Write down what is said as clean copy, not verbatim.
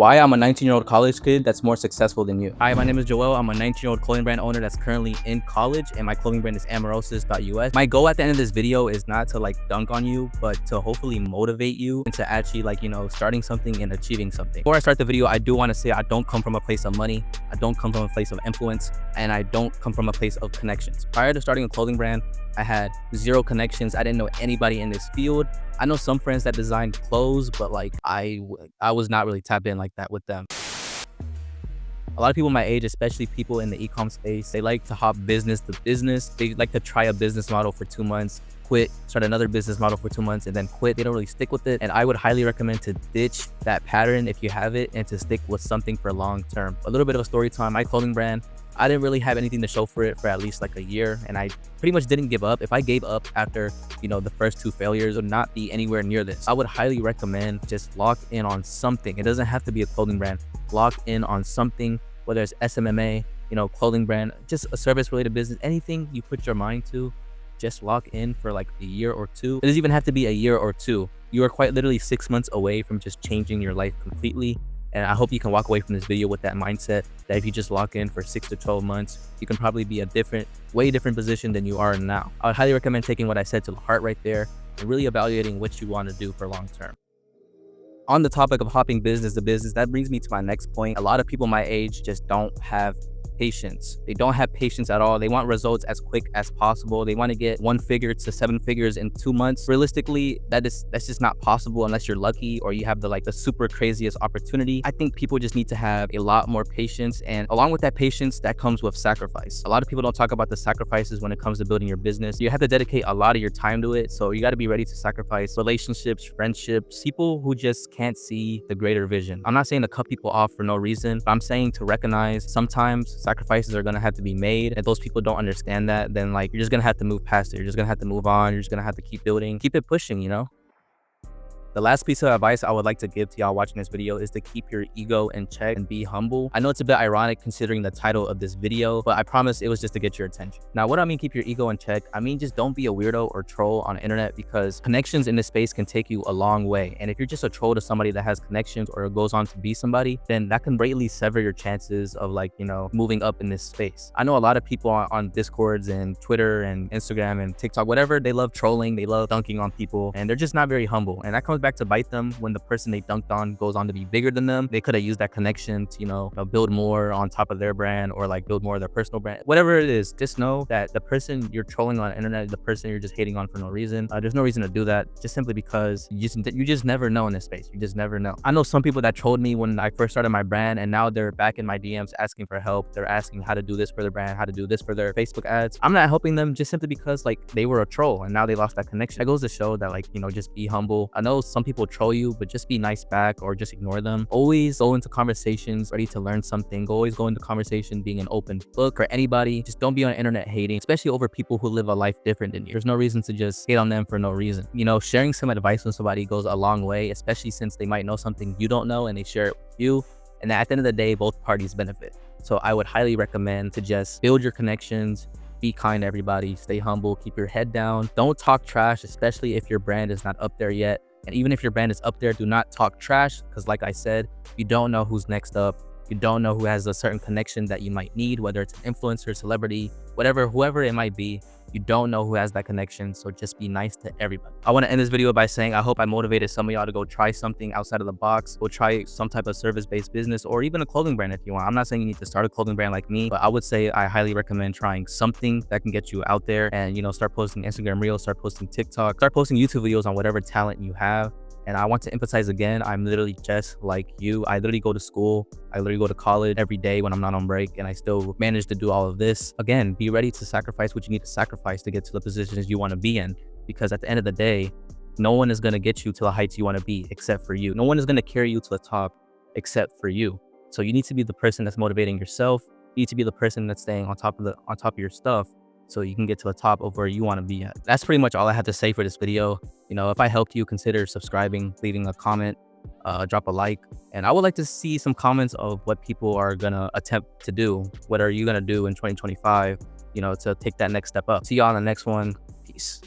Why I'm a 19-year-old college kid that's more successful than you. Hi, my name is Joel. I'm a 19-year-old clothing brand owner that's currently in college, and my clothing brand is amorosis.us. My goal at the end of this video is not to dunk on you, but to hopefully motivate you into actually starting something and achieving something. Before I start the video, I do want to say I don't come from a place of money. I don't come from a place of influence, and I don't come from a place of connections. Prior to starting a clothing brand, I had zero connections. I didn't know anybody in this field. I know some friends that designed clothes, but I was not really tapped in like that with them. A lot of people my age, especially people in the e-com space, they like to hop business to business. They like to try a business model for 2 months, quit, start another business model for 2 months, and then quit. They don't really stick with it. And I would highly recommend to ditch that pattern if you have it and to stick with something for long term. A little bit of a story time. My clothing brand, I didn't really have anything to show for it for at least a year, and I pretty much didn't give up. If I gave up after the first 2 failures, would not be anywhere near this. I would highly recommend just lock in on something. It doesn't have to be a clothing brand. Lock in on something, whether it's SMMA, clothing brand, just a service related business, anything you put your mind to, just lock in for a year or 2. It doesn't even have to be a year or 2. You are quite literally 6 months away from just changing your life completely. And I hope you can walk away from this video with that mindset that if you just lock in for 6 to 12 months, you can probably be a way different position than you are now. I would highly recommend taking what I said to the heart right there and really evaluating what you want to do for long term. On the topic of hopping business to business, that brings me to my next point. A lot of people my age just don't have patience. They don't have patience at all. They want results as quick as possible. They want to get 1 figure to 7 figures in 2 months. Realistically, that's just not possible unless you're lucky or you have the super craziest opportunity. I think people just need to have a lot more patience, and along with that patience, that comes with sacrifice. A lot of people don't talk about the sacrifices when it comes to building your business. You have to dedicate a lot of your time to it, so you got to be ready to sacrifice relationships, friendships, people who just can't see the greater vision. I'm not saying to cut people off for no reason, but I'm saying to recognize sometimes sacrifices are going to have to be made. If those people don't understand that, then you're just going to have to move past it. You're just going to have to move on. You're just going to have to keep building, keep it pushing, The last piece of advice I would like to give to y'all watching this video is to keep your ego in check and be humble. I know it's a bit ironic considering the title of this video, but I promise it was just to get your attention. Now, what I mean keep your ego in check, I mean just don't be a weirdo or troll on the internet, because connections in this space can take you a long way. And if you're just a troll to somebody that has connections or goes on to be somebody, then that can greatly sever your chances of moving up in this space. I know a lot of people on Discords and Twitter and Instagram and TikTok, whatever, they love trolling, they love dunking on people, and they're just not very humble. And that comes back to bite them when the person they dunked on goes on to be bigger than them. They could have used that connection to build more on top of their brand, or build more of their personal brand. Whatever it is, just know that the person you're trolling on the internet, the person you're just hating on for no reason, there's no reason to do that, just simply because you just never know in this space. You just never know. I know some people that trolled me when I first started my brand, and now they're back in my DMs asking for help. They're asking how to do this for their brand, how to do this for their Facebook ads. I'm not helping them just simply because they were a troll and now they lost that connection. That goes to show that just be humble. I know some people troll you, but just be nice back or just ignore them. Always go into conversations ready to learn something. Always go into conversation being an open book for anybody. Just don't be on the internet hating, especially over people who live a life different than you. There's no reason to just hate on them for no reason. Sharing some advice with somebody goes a long way, especially since they might know something you don't know and they share it with you. And at the end of the day, both parties benefit. So I would highly recommend to just build your connections, be kind to everybody, stay humble, keep your head down. Don't talk trash, especially if your brand is not up there yet. And even if your brand is up there, do not talk trash, because like I said, you don't know who's next up. You don't know who has a certain connection that you might need, whether it's an influencer, celebrity, whoever it might be. You don't know who has that connection, so just be nice to everybody. I want to end this video by saying I hope I motivated some of y'all to go try something outside of the box. Go try some type of service-based business, or even a clothing brand if you want. I'm not saying you need to start a clothing brand like me, but I would say I highly recommend trying something that can get you out there and start posting Instagram Reels, start posting TikTok, start posting YouTube videos on whatever talent you have. And I want to emphasize again, I'm literally just like you. I literally go to school. I literally go to college every day when I'm not on break, and I still manage to do all of this. Again, be ready to sacrifice what you need to sacrifice to get to the positions you want to be in. Because at the end of the day, no one is going to get you to the heights you want to be except for you. No one is going to carry you to the top except for you. So you need to be the person that's motivating yourself. You need to be the person that's staying on top of your stuff, so you can get to the top of where you want to be at. That's pretty much all I had to say for this video. If I helped you, consider subscribing, leaving a comment, drop a like. And I would like to see some comments of what people are gonna attempt to do. What are you gonna do in 2025, to take that next step up? See y'all on the next one. Peace.